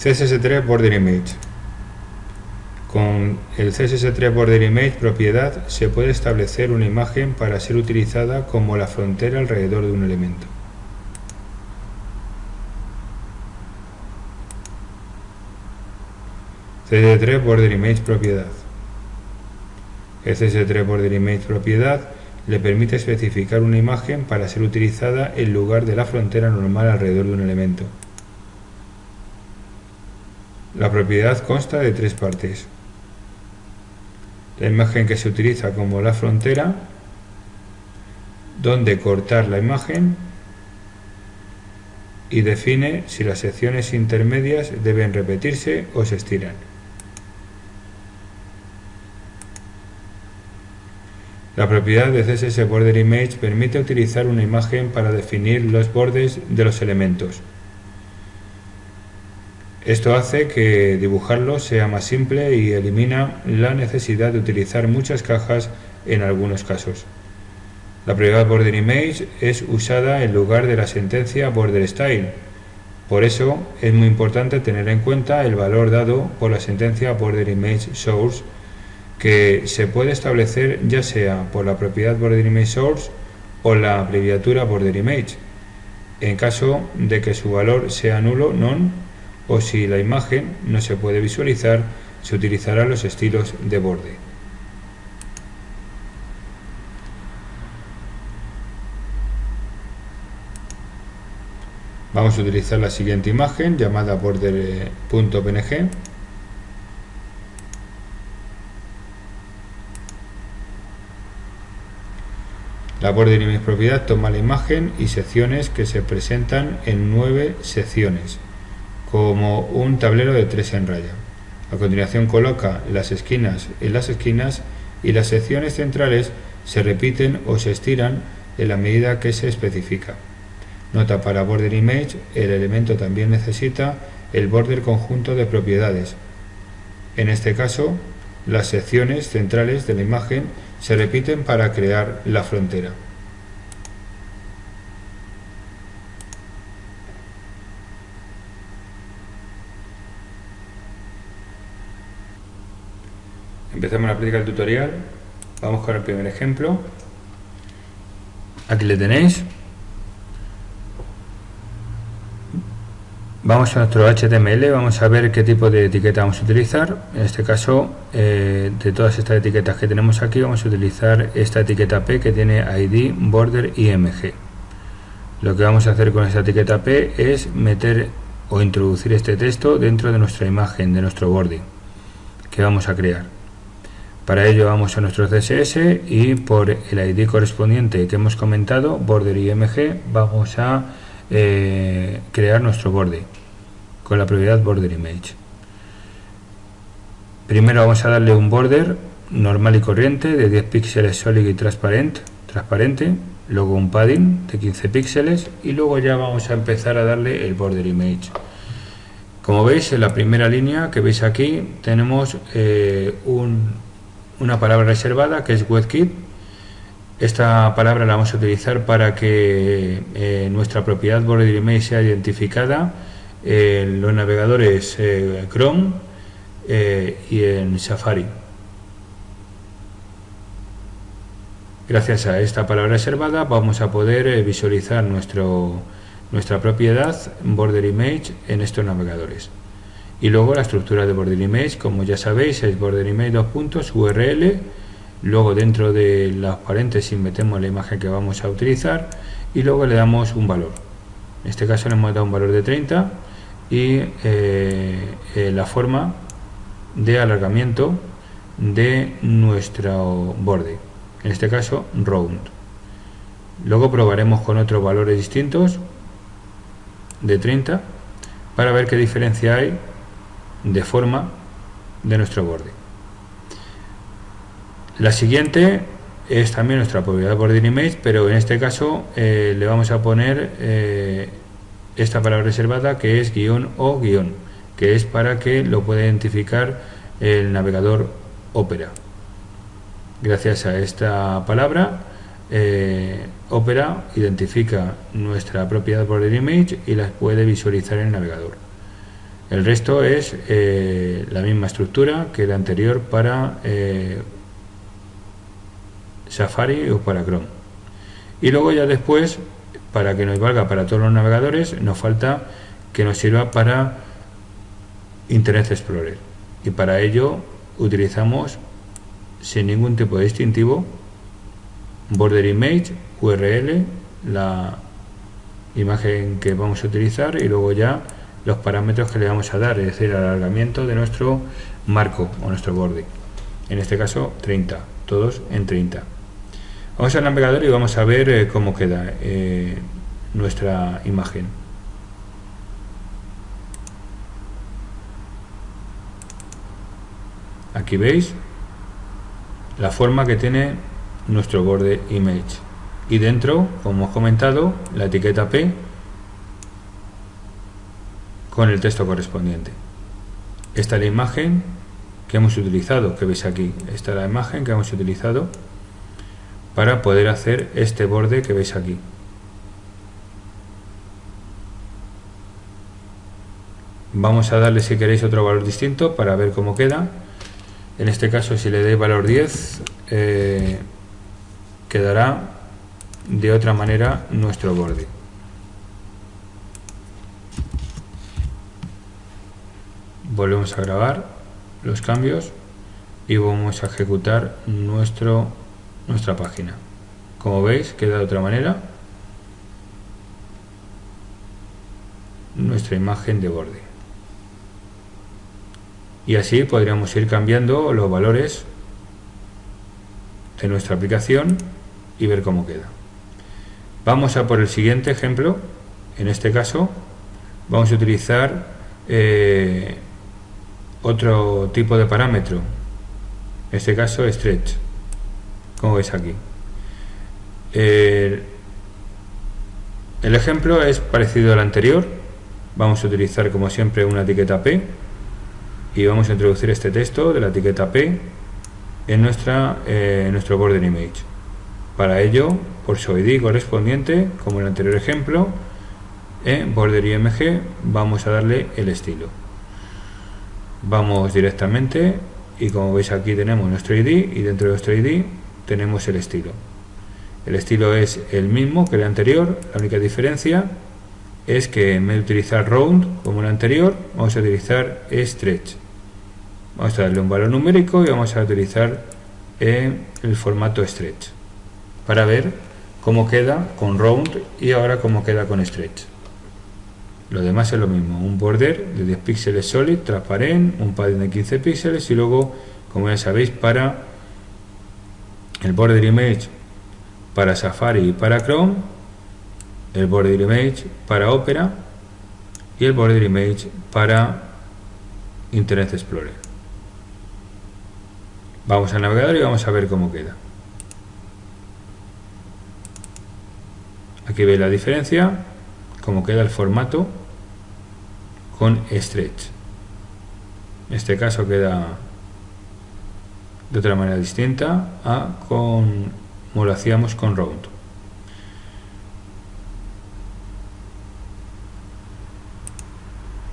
CSS3 Border Image. Con el CSS3 Border Image propiedad se puede establecer una imagen para ser utilizada como la frontera alrededor de un elemento. CSS3 Border Image propiedad. El CSS3 Border Image propiedad le permite especificar una imagen para ser utilizada en lugar de la frontera normal alrededor de un elemento. La propiedad consta de tres partes. La imagen que se utiliza como la frontera, dónde cortar la imagen y define si las secciones intermedias deben repetirse o se estiran. La propiedad de CSS Border Image permite utilizar una imagen para definir los bordes de los elementos. Esto hace que dibujarlos sea más simple y elimina la necesidad de utilizar muchas cajas en algunos casos. La propiedad Border Image es usada en lugar de la sentencia Border Style. Por eso es muy importante tener en cuenta el valor dado por la sentencia Border Image Source, que se puede establecer ya sea por la propiedad Border Image Source o la abreviatura Border Image, en caso de que su valor sea nulo, none, o si la imagen no se puede visualizar, se utilizarán los estilos de borde. Vamos a utilizar la siguiente imagen llamada border.png. La Border Image propiedad toma la imagen y secciones que se presentan en 9 secciones, como un tablero de 3 en raya. A continuación coloca las esquinas en las esquinas y las secciones centrales se repiten o se estiran en la medida que se especifica. Nota: para Border Image el elemento también necesita el border conjunto de propiedades. En este caso, las secciones centrales de la imagen se repiten para crear la frontera. Empezamos la práctica del tutorial. Vamos con el primer ejemplo. Aquí le tenéis. Vamos a nuestro HTML, vamos a ver qué tipo de etiqueta vamos a utilizar. En este caso, de todas estas etiquetas que tenemos aquí, vamos a utilizar esta etiqueta P que tiene ID, Border y IMG. Lo que vamos a hacer con esta etiqueta P es meter o introducir este texto dentro de nuestra imagen, de nuestro borde que vamos a crear. Para ello vamos a nuestro CSS y por el ID correspondiente que hemos comentado, Border y IMG, vamos a crear nuestro borde con la propiedad Border Image. Primero vamos a darle un border normal y corriente de 10 píxeles solid y transparente, luego un padding de 15 píxeles y luego ya vamos a empezar a darle el Border Image. Como veis, en la primera línea que veis aquí tenemos una palabra reservada que es WebKit. Esta palabra la vamos a utilizar para que nuestra propiedad Border Image sea identificada en los navegadores Chrome y en Safari. Gracias a esta palabra reservada vamos a poder visualizar nuestra propiedad Border Image en estos navegadores. Y luego la estructura de Border Image, como ya sabéis, es Border Image URL. Luego dentro de las paréntesis metemos la imagen que vamos a utilizar y luego le damos un valor. En este caso le hemos dado un valor de 30 y la forma de alargamiento de nuestro borde, en este caso round. Luego probaremos con otros valores distintos de 30 para ver qué diferencia hay de forma de nuestro borde. La siguiente es también nuestra propiedad Border Image, pero en este caso le vamos a poner esta palabra reservada que es guión o guión, que es para que lo pueda identificar el navegador Opera. Gracias a esta palabra, Opera identifica nuestra propiedad Border Image y las puede visualizar en el navegador. El resto es la misma estructura que la anterior para Safari o para Chrome. Y luego ya después, para que nos valga para todos los navegadores, nos falta que nos sirva para Internet Explorer. Y para ello utilizamos, sin ningún tipo de distintivo, border image, URL, la imagen que vamos a utilizar y luego ya los parámetros que le vamos a dar, es decir, el alargamiento de nuestro marco o nuestro borde. En este caso 30, todos en 30. Vamos al navegador y vamos a ver cómo queda nuestra imagen. Aquí veis la forma que tiene nuestro border image y dentro, como hemos comentado, la etiqueta P con el texto correspondiente. Esta es la imagen que hemos utilizado, que veis aquí. Esta es la imagen que hemos utilizado para poder hacer este borde que veis aquí. Vamos a darle, si queréis, otro valor distinto para ver cómo queda. En este caso, si le doy valor 10, quedará de otra manera nuestro borde. Volvemos a grabar los cambios y vamos a ejecutar nuestra página. Como veis, queda de otra manera nuestra imagen de borde. Y así podríamos ir cambiando los valores de nuestra aplicación y ver cómo queda. Vamos a por el siguiente ejemplo. En este caso vamos a utilizar otro tipo de parámetro, en este caso stretch, como veis aquí. El ejemplo es parecido al anterior. Vamos a utilizar, como siempre, una etiqueta P y vamos a introducir este texto de la etiqueta P en nuestro border image. Para ello, por su ID correspondiente, como en el anterior ejemplo, en border img vamos a darle el estilo. Vamos directamente y como veis aquí tenemos nuestro ID y dentro de nuestro ID tenemos el estilo. El estilo es el mismo que el anterior, la única diferencia es que en vez de utilizar round como el anterior, vamos a utilizar stretch. Vamos a darle un valor numérico y vamos a utilizar el formato stretch para ver cómo queda con round y ahora cómo queda con stretch. Lo demás es lo mismo, un border de 10 píxeles solid, transparente, un padding de 15 píxeles y luego, como ya sabéis, para el border image para Safari y para Chrome, el border image para Opera y el border image para Internet Explorer. Vamos al navegador y vamos a ver cómo queda. Aquí veis la diferencia, cómo queda el formato con stretch. En este caso queda de otra manera distinta a como lo hacíamos con round.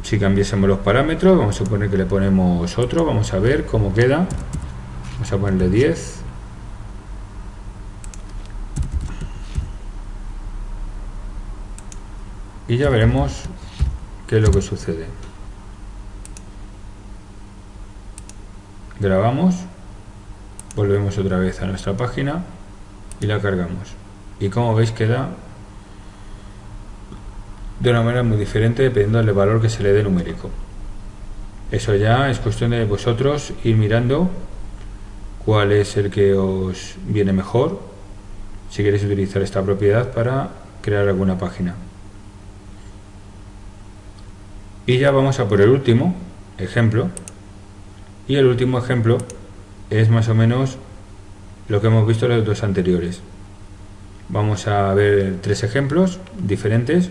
Si cambiásemos los parámetros, vamos a suponer que le ponemos otro, vamos a ver cómo queda. Vamos a ponerle 10. Y ya veremos qué es lo que sucede. Grabamos, volvemos otra vez a nuestra página y la cargamos. Y como veis queda de una manera muy diferente dependiendo del valor que se le dé numérico. Eso ya es cuestión de vosotros ir mirando cuál es el que os viene mejor si queréis utilizar esta propiedad para crear alguna página. Y ya vamos a por el último ejemplo, y el último ejemplo es más o menos lo que hemos visto en los dos anteriores. Vamos a ver tres ejemplos diferentes.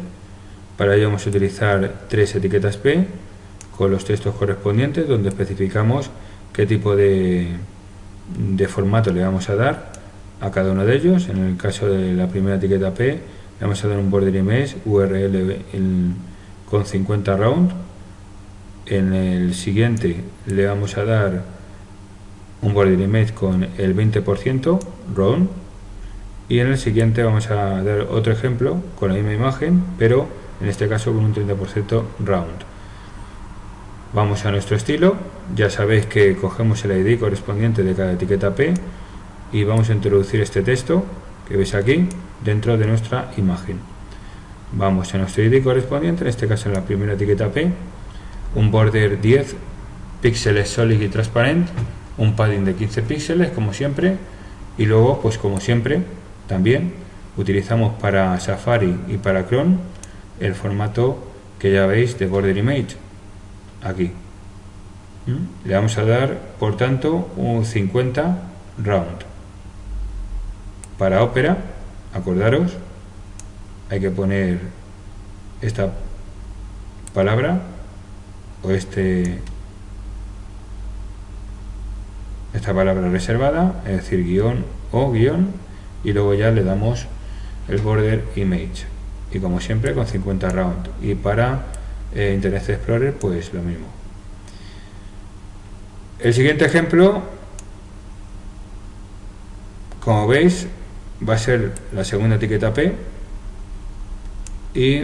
Para ello vamos a utilizar tres etiquetas P con los textos correspondientes donde especificamos qué tipo de formato le vamos a dar a cada uno de ellos. En el caso de la primera etiqueta P le vamos a dar un border image URL con 50 round En el siguiente le vamos a dar un border image con el 20% round, y en el siguiente vamos a dar otro ejemplo con la misma imagen, pero en este caso con un 30% round. Vamos a nuestro estilo. Ya sabéis que cogemos el ID correspondiente de cada etiqueta P y vamos a introducir este texto que veis aquí dentro de nuestra imagen. Vamos a nuestro ID correspondiente, en este caso en la primera etiqueta P, un border 10 píxeles solid y transparente, un padding de 15 píxeles como siempre, y luego pues como siempre también utilizamos para Safari y para Chrome el formato que ya veis de border image aquí. Le vamos a dar por tanto un 50 round. Para Opera, acordaros, hay que poner esta palabra o esta palabra reservada, es decir, guión o guión, y luego ya le damos el border image, y como siempre con 50 round. Y para Internet Explorer pues lo mismo. El siguiente ejemplo, como veis, va a ser la segunda etiqueta P, y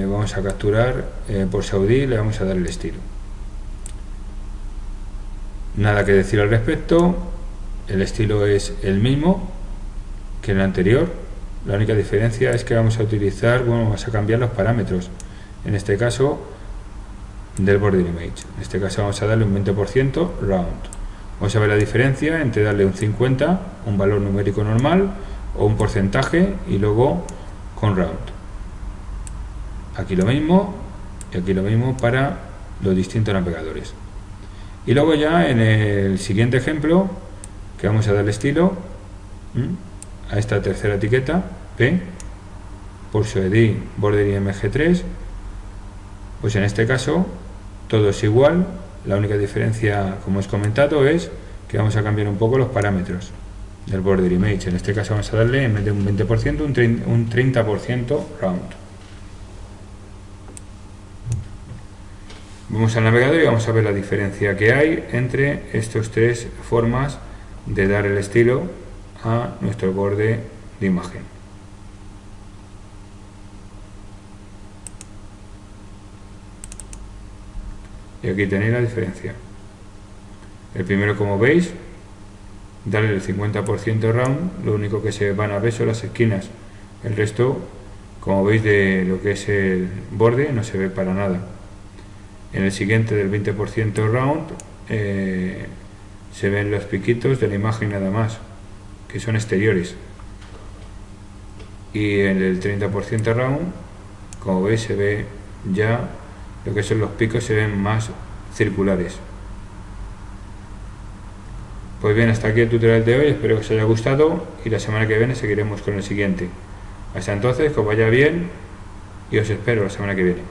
vamos a capturar por Saudi, le vamos a dar el estilo. Nada que decir al respecto, el estilo es el mismo que el anterior. La única diferencia es que vamos a utilizar, vamos a cambiar los parámetros, en este caso del border image. En este caso vamos a darle un 20% round. Vamos a ver la diferencia entre darle un 50, un valor numérico normal, o un porcentaje, y luego con round. Aquí lo mismo, y aquí lo mismo para los distintos navegadores. Y luego ya en el siguiente ejemplo, que vamos a darle estilo a esta tercera etiqueta P, por su ID border img3, pues en este caso todo es igual. La única diferencia, como os he comentado, es que vamos a cambiar un poco los parámetros del border image. En este caso vamos a darle, en vez de un 20%, un 30% round. Vamos al navegador y vamos a ver la diferencia que hay entre estas tres formas de dar el estilo a nuestro borde de imagen. Y aquí tenéis la diferencia. El primero, como veis, darle el 50% round, lo único que se van a ver son las esquinas. El resto, como veis, de lo que es el borde no se ve para nada. En el siguiente, del 20% round, se ven los piquitos de la imagen nada más, que son exteriores. Y en el 30% round, como veis, se ve ya lo que son los picos, se ven más circulares. Pues bien, hasta aquí el tutorial de hoy, espero que os haya gustado, y la semana que viene seguiremos con el siguiente. Hasta entonces, que os vaya bien, y os espero la semana que viene.